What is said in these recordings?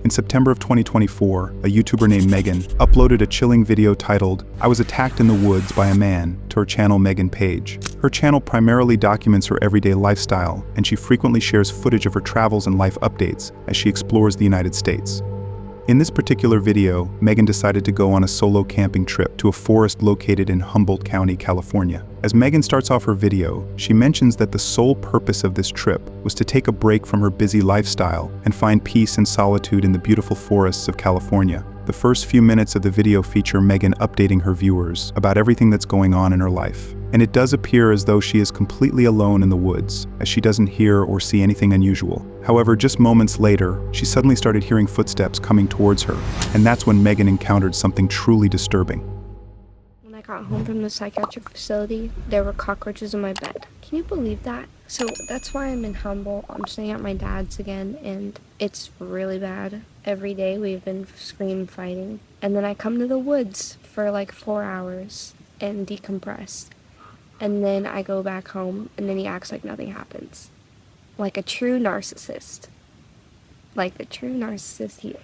In September of 2024, a YouTuber named Megan uploaded a chilling video titled, "I was attacked in the woods by a man," to her channel Megan page. Her channel primarily documents her everyday lifestyle, and she frequently shares footage of her travels and life updates as she explores the United States. In this particular video, Megan decided to go on a solo camping trip to a forest located in Humboldt County, California. As Megan starts off her video, she mentions that the sole purpose of this trip was to take a break from her busy lifestyle and find peace and solitude in the beautiful forests of California. The first few minutes of the video feature Megan updating her viewers about everything that's going on in her life. And it does appear as though she is completely alone in the woods, as she doesn't hear or see anything unusual. However, just moments later, she suddenly started hearing footsteps coming towards her, and that's when Megan encountered something truly disturbing. When I got home from the psychiatric facility, there were cockroaches in my bed. Can you believe that? So that's why I'm in Humboldt. I'm staying at my dad's again, and it's really bad. Every day we've been scream fighting. And then I come to the woods for like 4 hours and decompress. And then I go back home, and then he acts like nothing happens. Like a true narcissist. Like the true narcissist he is.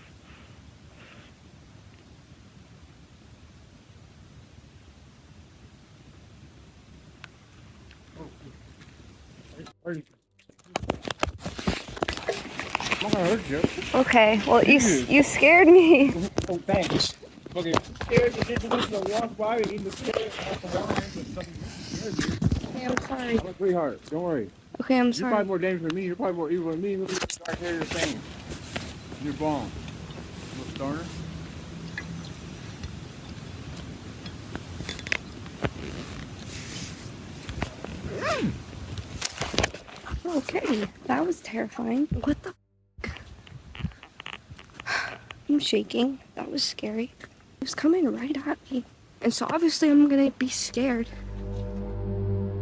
Okay, well, you scared me. Oh, thanks. Okay. Scared you didn't want to walk by and eat the stairs. Okay, I'm sorry. I'm a sweetheart. Don't worry. Okay, I'm You're sorry. probably more dangerous than me. You're probably more evil than me. Look at the dark hair you're saying. You're bomb. Little stoner. Okay, that was terrifying. What the I'm shaking. That was scary. It was coming right at me. And so obviously I'm gonna be scared.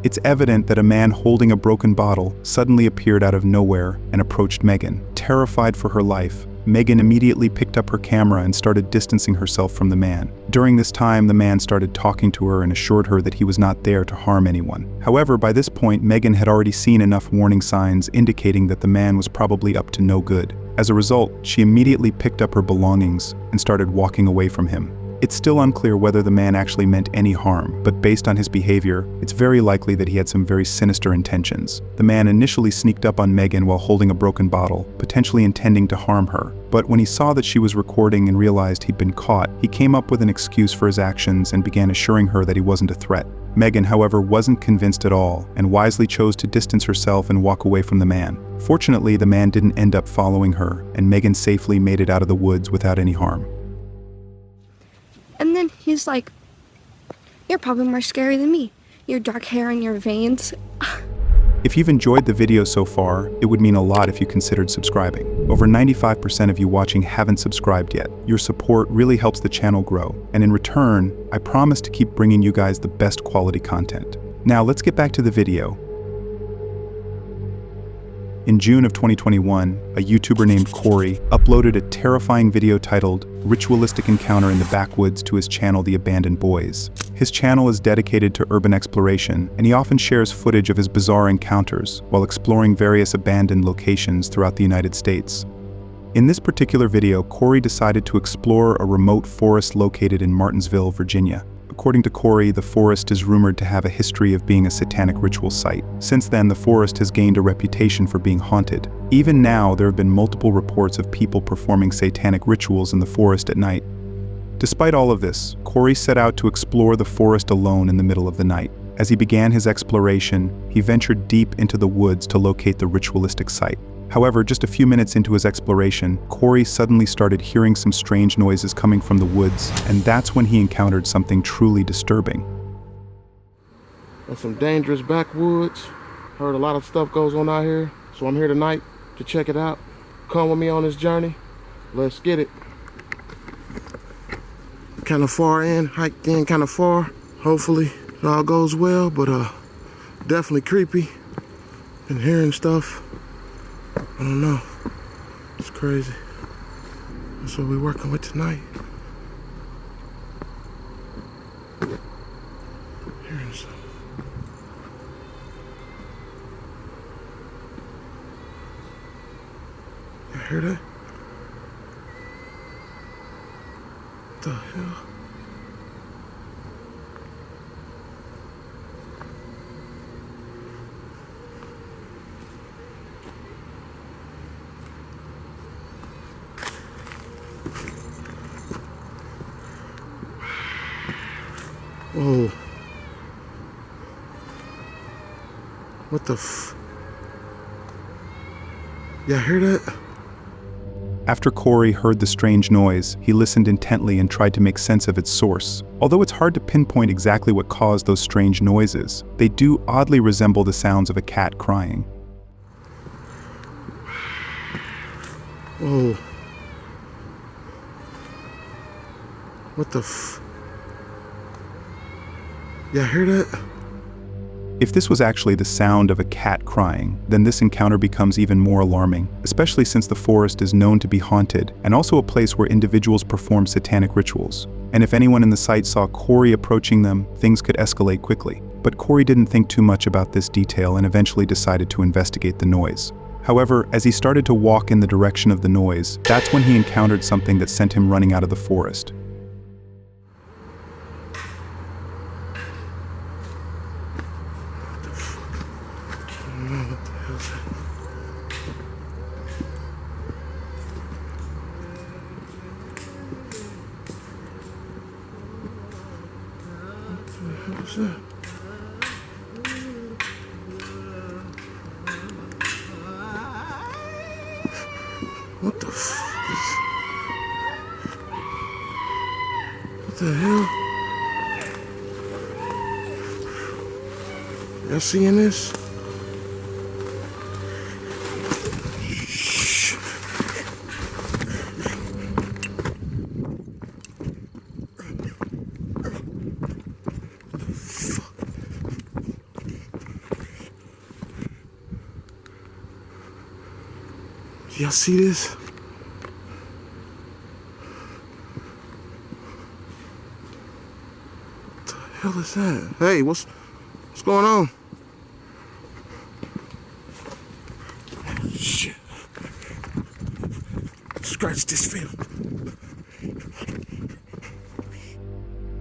It's evident that a man holding a broken bottle suddenly appeared out of nowhere and approached Megan. Terrified for her life, Megan immediately picked up her camera and started distancing herself from the man. During this time, the man started talking to her and assured her that he was not there to harm anyone. However, by this point, Megan had already seen enough warning signs indicating that the man was probably up to no good. As a result, she immediately picked up her belongings and started walking away from him. It's still unclear whether the man actually meant any harm, but based on his behavior, it's very likely that he had some very sinister intentions. The man initially sneaked up on Megan while holding a broken bottle, potentially intending to harm her. But when he saw that she was recording and realized he'd been caught, he came up with an excuse for his actions and began assuring her that he wasn't a threat. Megan, however, wasn't convinced at all and wisely chose to distance herself and walk away from the man. Fortunately, the man didn't end up following her, and Megan safely made it out of the woods without any harm. And then he's like, "You're probably more scary than me. Your dark hair and your veins." If you've enjoyed the video so far, it would mean a lot if you considered subscribing. Over 95% of you watching haven't subscribed yet. Your support really helps the channel grow, and in return, I promise to keep bringing you guys the best quality content. Now let's get back to the video. In June of 2021, a YouTuber named Corey uploaded a terrifying video titled "Ritualistic Encounter in the Backwoods" to his channel The Abandoned Boys. His channel is dedicated to urban exploration, and he often shares footage of his bizarre encounters while exploring various abandoned locations throughout the United States. In this particular video, Corey decided to explore a remote forest located in Martinsville, Virginia. According to Corey, the forest is rumored to have a history of being a satanic ritual site. Since then, the forest has gained a reputation for being haunted. Even now, there have been multiple reports of people performing satanic rituals in the forest at night. Despite all of this, Corey set out to explore the forest alone in the middle of the night. As he began his exploration, he ventured deep into the woods to locate the ritualistic site. However, just a few minutes into his exploration, Corey suddenly started hearing some strange noises coming from the woods, and that's when he encountered something truly disturbing. There's some dangerous backwoods. Heard a lot of stuff goes on out here, so I'm here tonight to check it out. Come with me on this journey. Let's get it. Kind of far in, hiked in kind of far. Hopefully it all goes well, but definitely creepy. Been hearing stuff. I don't know. It's crazy. That's what we're working with tonight. Hearing something. You hear that? The hell? Whoa. What the f... Y'all hear that? After Corey heard the strange noise, he listened intently and tried to make sense of its source. Although it's hard to pinpoint exactly what caused those strange noises, they do oddly resemble the sounds of a cat crying. Whoa. What the f... Y'all hear that? If this was actually the sound of a cat crying, then this encounter becomes even more alarming, especially since the forest is known to be haunted and also a place where individuals perform satanic rituals. And if anyone in the site saw Corey approaching them, things could escalate quickly. But Corey didn't think too much about this detail and eventually decided to investigate the noise. However, as he started to walk in the direction of the noise, that's when he encountered something that sent him running out of the forest. What the f... What the hell? Y'all seeing this? Shh. Y'all see this? What the hell is that? Hey, what's going on? Shit. Scratch this film.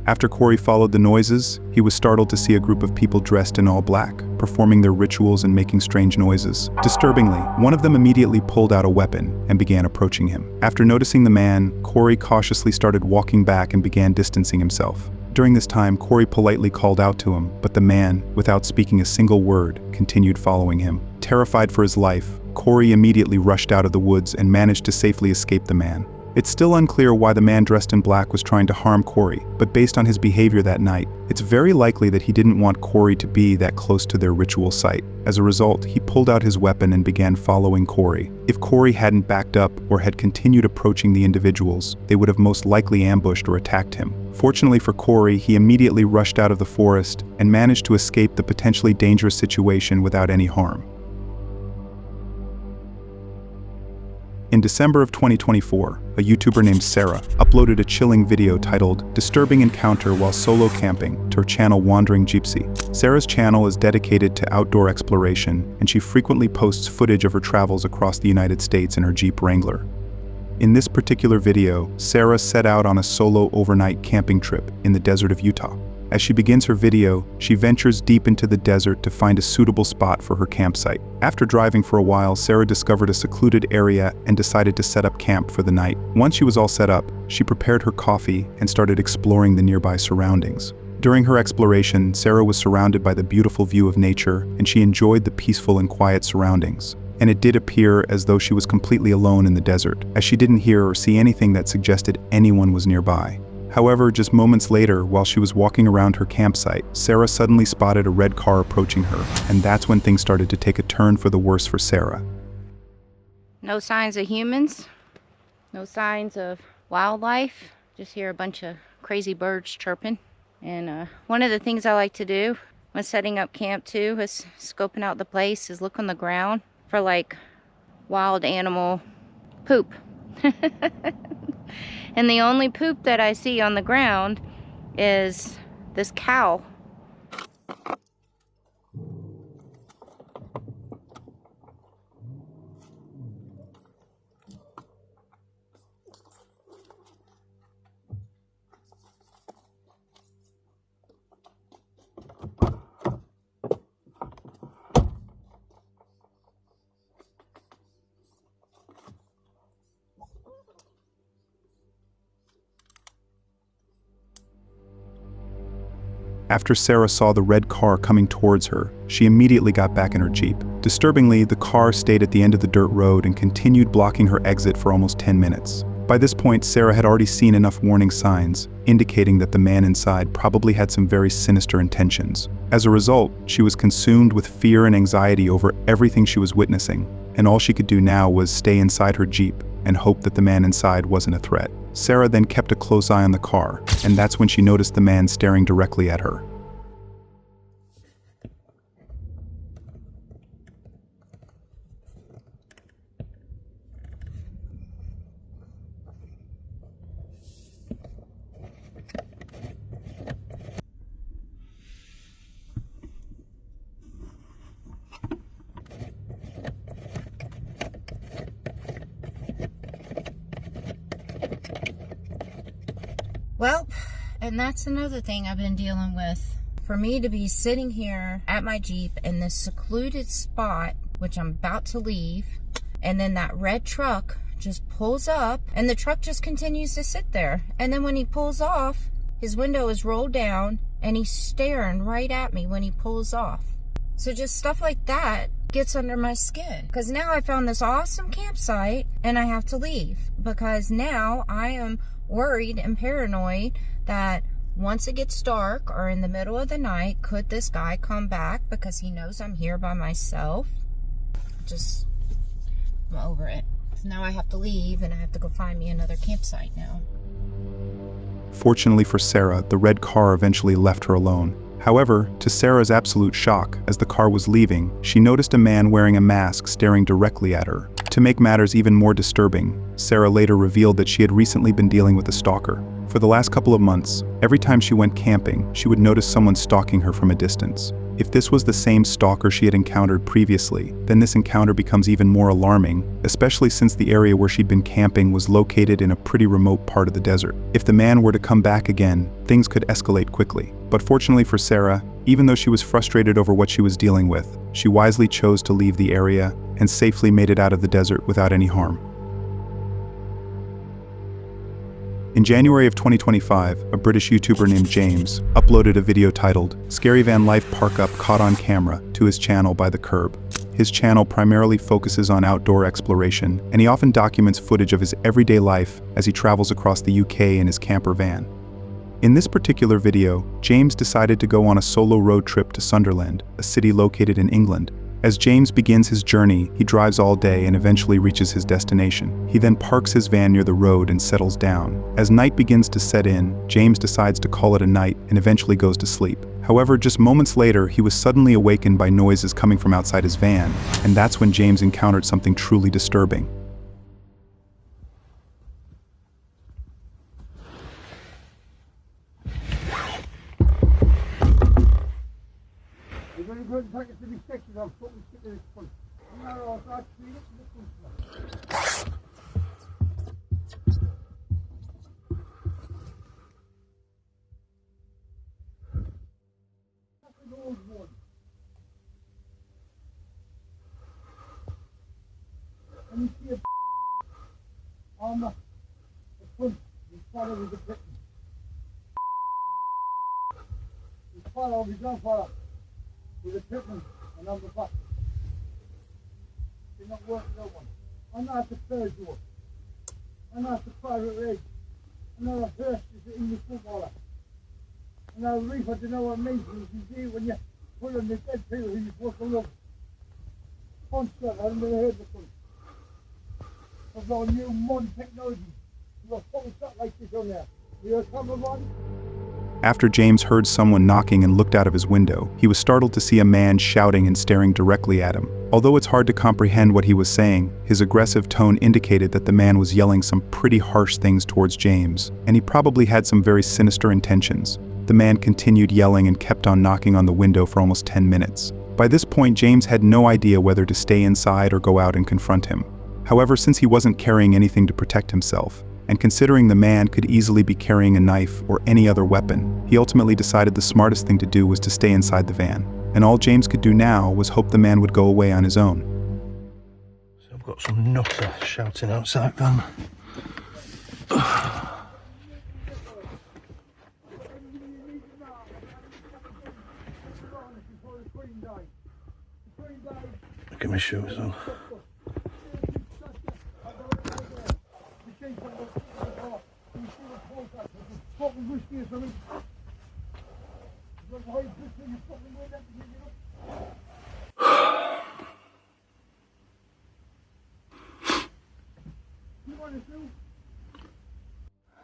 After Corey followed the noises, he was startled to see a group of people dressed in all black, performing their rituals and making strange noises. Disturbingly, one of them immediately pulled out a weapon and began approaching him. After noticing the man, Corey cautiously started walking back and began distancing himself. During this time, Corey politely called out to him, but the man, without speaking a single word, continued following him. Terrified for his life, Corey immediately rushed out of the woods and managed to safely escape the man. It's still unclear why the man dressed in black was trying to harm Corey, but based on his behavior that night, it's very likely that he didn't want Corey to be that close to their ritual site. As a result, he pulled out his weapon and began following Corey. If Corey hadn't backed up or had continued approaching the individuals, they would have most likely ambushed or attacked him. Fortunately for Corey, he immediately rushed out of the forest and managed to escape the potentially dangerous situation without any harm. In December of 2024, a YouTuber named Sarah uploaded a chilling video titled "Disturbing Encounter While Solo Camping" to her channel Wandering Gypsy. Sarah's channel is dedicated to outdoor exploration, and she frequently posts footage of her travels across the United States in her Jeep Wrangler. In this particular video, Sarah set out on a solo overnight camping trip in the desert of Utah. As she begins her video, she ventures deep into the desert to find a suitable spot for her campsite. After driving for a while, Sarah discovered a secluded area and decided to set up camp for the night. Once she was all set up, she prepared her coffee and started exploring the nearby surroundings. During her exploration, Sarah was surrounded by the beautiful view of nature, and she enjoyed the peaceful and quiet surroundings. And it did appear as though she was completely alone in the desert, as she didn't hear or see anything that suggested anyone was nearby. However, just moments later, while she was walking around her campsite, Sarah suddenly spotted a red car approaching her, and that's when things started to take a turn for the worse for Sarah. No signs of humans, no signs of wildlife, just hear a bunch of crazy birds chirping. And one of the things I like to do when setting up camp too, is scoping out the place, is look on the ground for like wild animal poop. And the only poop that I see on the ground is this cow. After Sarah saw the red car coming towards her, she immediately got back in her Jeep. Disturbingly, the car stayed at the end of the dirt road and continued blocking her exit for almost 10 minutes. By this point, Sarah had already seen enough warning signs, indicating that the man inside probably had some very sinister intentions. As a result, she was consumed with fear and anxiety over everything she was witnessing, and all she could do now was stay inside her Jeep and hope that the man inside wasn't a threat. Sarah then kept a close eye on the car, and that's when she noticed the man staring directly at her. Well, and that's another thing I've been dealing with. For me to be sitting here at my Jeep in this secluded spot, which I'm about to leave, and then that red truck just pulls up, and the truck just continues to sit there. And then when he pulls off, his window is rolled down, and he's staring right at me when he pulls off. So just stuff like that gets under my skin. Because now I found this awesome campsite, and I have to leave. Because now I am worried and paranoid that once it gets dark or in the middle of the night, could this guy come back because he knows I'm here by myself? I'm over it. So now I have to leave and I have to go find me another campsite now. Fortunately for Sarah, the red car eventually left her alone. However, to Sarah's absolute shock, as the car was leaving, she noticed a man wearing a mask staring directly at her. To make matters even more disturbing, Sarah later revealed that she had recently been dealing with a stalker. For the last couple of months, every time she went camping, she would notice someone stalking her from a distance. If this was the same stalker she had encountered previously, then this encounter becomes even more alarming, especially since the area where she'd been camping was located in a pretty remote part of the desert. If the man were to come back again, things could escalate quickly. But fortunately for Sarah, even though she was frustrated over what she was dealing with, she wisely chose to leave the area and safely made it out of the desert without any harm. In January of 2025, a British YouTuber named James uploaded a video titled "Scary Van Life Park Up Caught on Camera" to his channel By the Curb. His channel primarily focuses on outdoor exploration, and he often documents footage of his everyday life as he travels across the UK in his camper van. In this particular video, James decided to go on a solo road trip to Sunderland, a city located in England. As James begins his journey, he drives all day and eventually reaches his destination. He then parks his van near the road and settles down. As night begins to set in, James decides to call it a night and eventually goes to sleep. However, just moments later, he was suddenly awakened by noises coming from outside his van, and that's when James encountered something truly disturbing. And you see a on the front, you follow with the button. You follow, you don't follow with the button and on the back. You're not working that one. I'm not the third door. I'm not the private rig. I'm not a first, it's an English footballer. I'm not a reef, I don't know what it means. You see when you put on the dead people who you're supposed to love. Punch that, I haven't never heard before. I've got a new modern technology. You've got fucking stuff like this on there. You're a cameraman. After James heard someone knocking and looked out of his window, he was startled to see a man shouting and staring directly at him. Although it's hard to comprehend what he was saying, his aggressive tone indicated that the man was yelling some pretty harsh things towards James, and he probably had some very sinister intentions. The man continued yelling and kept on knocking on the window for almost 10 minutes. By this point, James had no idea whether to stay inside or go out and confront him. However, since he wasn't carrying anything to protect himself, and considering the man could easily be carrying a knife or any other weapon, he ultimately decided the smartest thing to do was to stay inside the van. And all James could do now was hope the man would go away on his own. So I've got some nutter shouting outside van. Get my shoes on.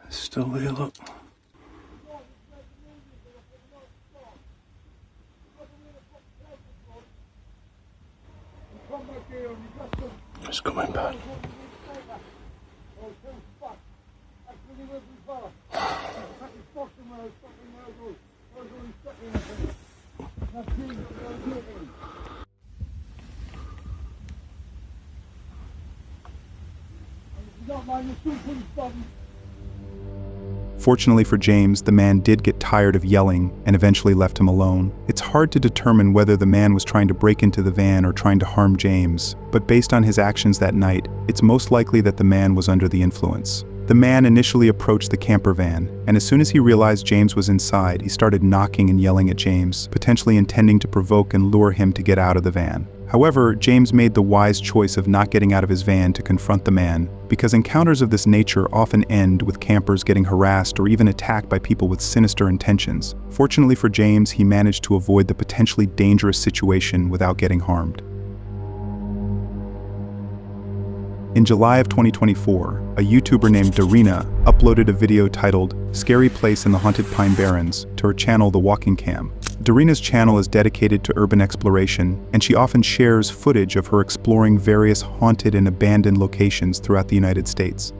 It's still there, look. It's coming back. Fortunately for James, the man did get tired of yelling and eventually left him alone. It's hard to determine whether the man was trying to break into the van or trying to harm James, but based on his actions that night, it's most likely that the man was under the influence. The man initially approached the camper van, and as soon as he realized James was inside, he started knocking and yelling at James, potentially intending to provoke and lure him to get out of the van. However, James made the wise choice of not getting out of his van to confront the man, because encounters of this nature often end with campers getting harassed or even attacked by people with sinister intentions. Fortunately for James, he managed to avoid the potentially dangerous situation without getting harmed. In July of 2024, a YouTuber named Darina uploaded a video titled "Scary Place in the Haunted Pine Barrens" to her channel The Walking Cam. Darina's channel is dedicated to urban exploration, and she often shares footage of her exploring various haunted and abandoned locations throughout the United States.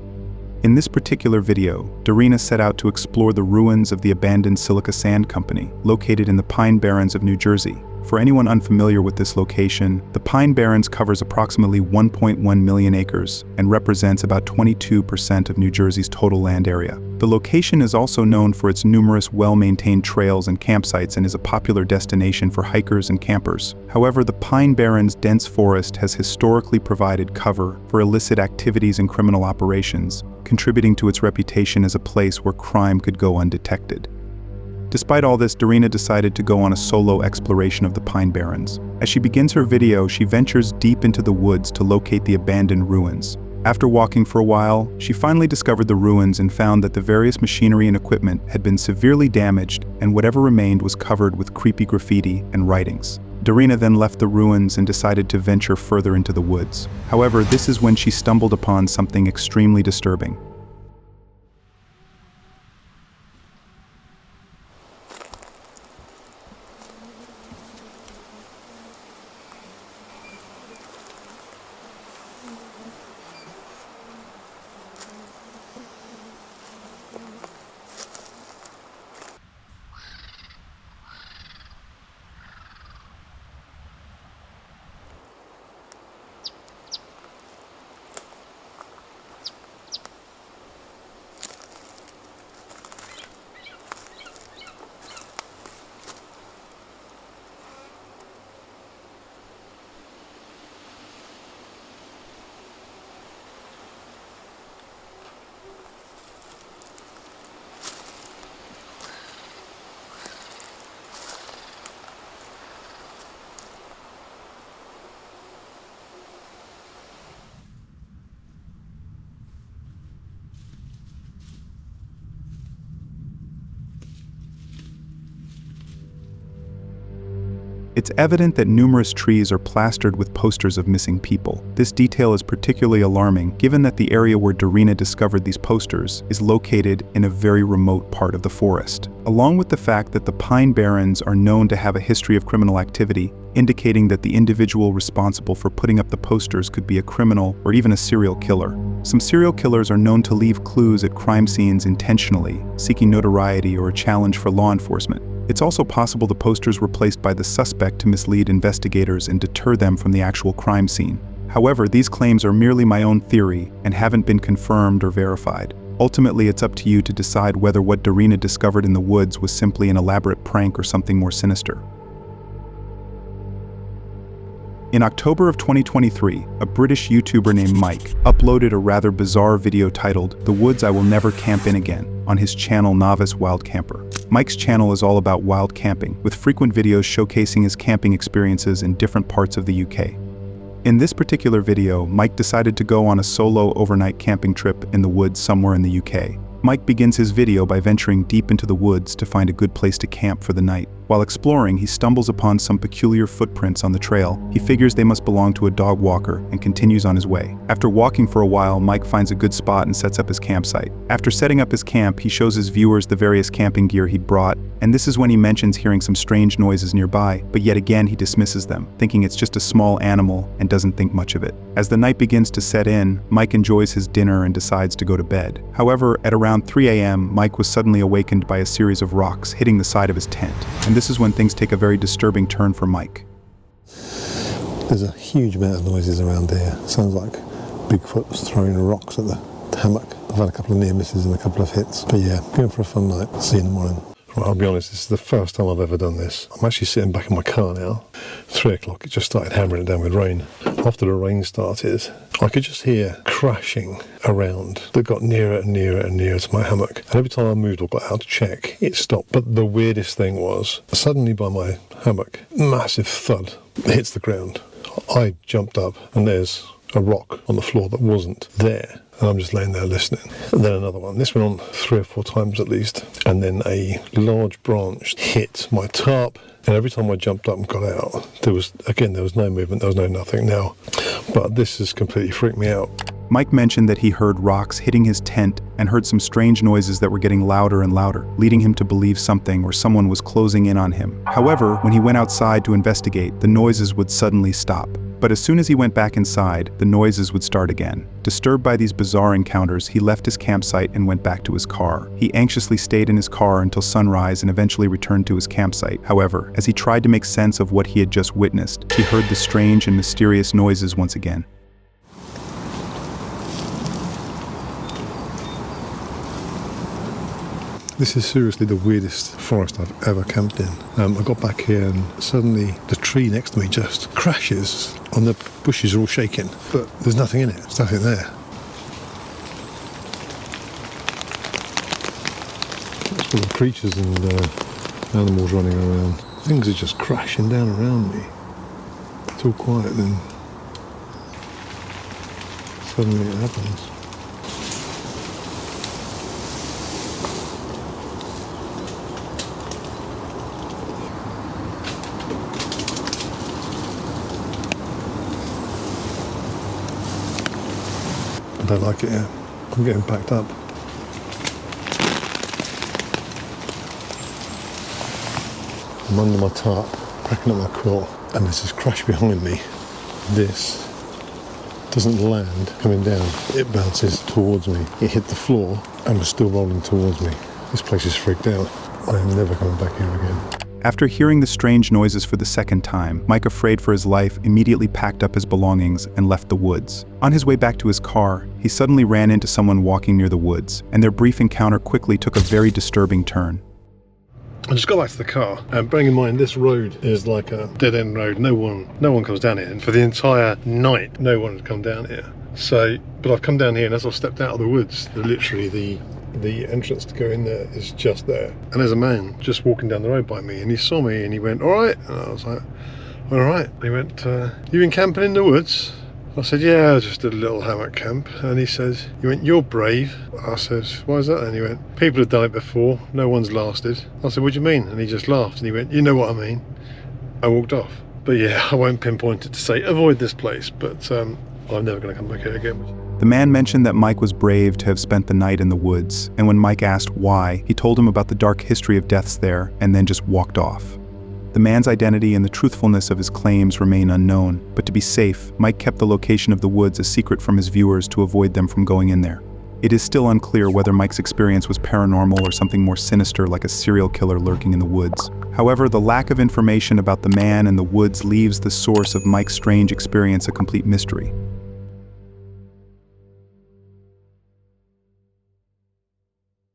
In this particular video, Darina set out to explore the ruins of the abandoned Silica Sand Company, located in the Pine Barrens of New Jersey. For anyone unfamiliar with this location, the Pine Barrens covers approximately 1.1 million acres and represents about 22% of New Jersey's total land area. The location is also known for its numerous well-maintained trails and campsites and is a popular destination for hikers and campers. However, the Pine Barrens' dense forest has historically provided cover for illicit activities and criminal operations, contributing to its reputation as a place where crime could go undetected. Despite all this, Darina decided to go on a solo exploration of the Pine Barrens. As she begins her video, she ventures deep into the woods to locate the abandoned ruins. After walking for a while, she finally discovered the ruins and found that the various machinery and equipment had been severely damaged, and whatever remained was covered with creepy graffiti and writings. Darina then left the ruins and decided to venture further into the woods. However, this is when she stumbled upon something extremely disturbing. It's evident that numerous trees are plastered with posters of missing people. This detail is particularly alarming given that the area where Darina discovered these posters is located in a very remote part of the forest. Along with the fact that the Pine Barrens are known to have a history of criminal activity, indicating that the individual responsible for putting up the posters could be a criminal or even a serial killer. Some serial killers are known to leave clues at crime scenes intentionally, seeking notoriety or a challenge for law enforcement. It's also possible the posters were placed by the suspect to mislead investigators and deter them from the actual crime scene. However, these claims are merely my own theory and haven't been confirmed or verified. Ultimately, it's up to you to decide whether what Darina discovered in the woods was simply an elaborate prank or something more sinister. In October of 2023, a British YouTuber named Mike uploaded a rather bizarre video titled "The Woods I Will Never Camp In Again." on his channel Novice Wild Camper. Mike's channel is all about wild camping, with frequent videos showcasing his camping experiences in different parts of the UK. In this particular video, Mike decided to go on a solo overnight camping trip in the woods somewhere in the UK. Mike begins his video by venturing deep into the woods to find a good place to camp for the night. While exploring, he stumbles upon some peculiar footprints on the trail. He figures they must belong to a dog walker and continues on his way. After walking for a while, Mike finds a good spot and sets up his campsite. After setting up his camp, he shows his viewers the various camping gear he'd brought, and this is when he mentions hearing some strange noises nearby, but yet again he dismisses them, thinking it's just a small animal and doesn't think much of it. As the night begins to set in, Mike enjoys his dinner and decides to go to bed. However, at around 3 a.m., Mike was suddenly awakened by a series of rocks hitting the side of his tent. And this is when things take a very disturbing turn for Mike. There's a huge amount of noises around here. Sounds like Bigfoot was throwing rocks at the hammock. I've had a couple of near misses and a couple of hits. But yeah, going for a fun night. See you in the morning. Right, I'll be honest, this is the first time I've ever done this. I'm actually sitting back in my car now. 3 o'clock, it just started hammering it down with rain. After the rain started, I could just hear crashing around that got nearer and nearer and nearer to my hammock. And every time I moved or got out to check, it stopped. But the weirdest thing was, suddenly by my hammock, massive thud hits the ground. I jumped up and there's a rock on the floor that wasn't there. And I'm just laying there listening. And then another one. This went on 3 or 4 times at least. And then a large branch hit my tarp. And every time I jumped up and got out, there was no movement, there was no nothing now. But this has completely freaked me out. Mike mentioned that he heard rocks hitting his tent and heard some strange noises that were getting louder and louder, leading him to believe something or someone was closing in on him. However, when he went outside to investigate, the noises would suddenly stop. But as soon as he went back inside, the noises would start again. Disturbed by these bizarre encounters, he left his campsite and went back to his car. He anxiously stayed in his car until sunrise and eventually returned to his campsite. However, as he tried to make sense of what he had just witnessed, he heard the strange and mysterious noises once again. This is seriously the weirdest forest I've ever camped in. I got back here and suddenly the tree next to me just crashes and the bushes are all shaking, but there's nothing in it, there's nothing there. It's full of creatures and animals running around. Things are just crashing down around me. It's all quiet, then suddenly it happens. I don't like it here. I'm getting packed up. I'm under my tarp, cracking up my quilt, and there's this crash behind me. This doesn't land coming down. It bounces towards me. It hit the floor and was still rolling towards me. This place is freaked out. I am never coming back here again. After hearing the strange noises for the second time, Mike, afraid for his life, immediately packed up his belongings and left the woods. On his way back to his car, he suddenly ran into someone walking near the woods, and their brief encounter quickly took a very disturbing turn. I just got back to the car, and bearing in mind this road is like a dead-end road. No one comes down here, and for the entire night, no one had come down here. So, but I've come down here, and as I've stepped out of the woods, literally the entrance to go in there is just there. And there's a man just walking down the road by me, and he saw me and he went, "All right." And I was like, "All right." He went, "You been camping in the woods?" I said, "Yeah, I just did a little hammock camp." And he says, "You went, you're brave." I said, "Why is that?" And he went, "People have done it before, no one's lasted." I said, "What do you mean?" And he just laughed and he went, "You know what I mean." I walked off. But yeah, I won't pinpoint it to say avoid this place, but I'm never going to come back here again. The man mentioned that Mike was brave to have spent the night in the woods, and when Mike asked why, he told him about the dark history of deaths there and then just walked off. The man's identity and the truthfulness of his claims remain unknown, but to be safe, Mike kept the location of the woods a secret from his viewers to avoid them from going in there. It is still unclear whether Mike's experience was paranormal or something more sinister like a serial killer lurking in the woods. However, the lack of information about the man and the woods leaves the source of Mike's strange experience a complete mystery.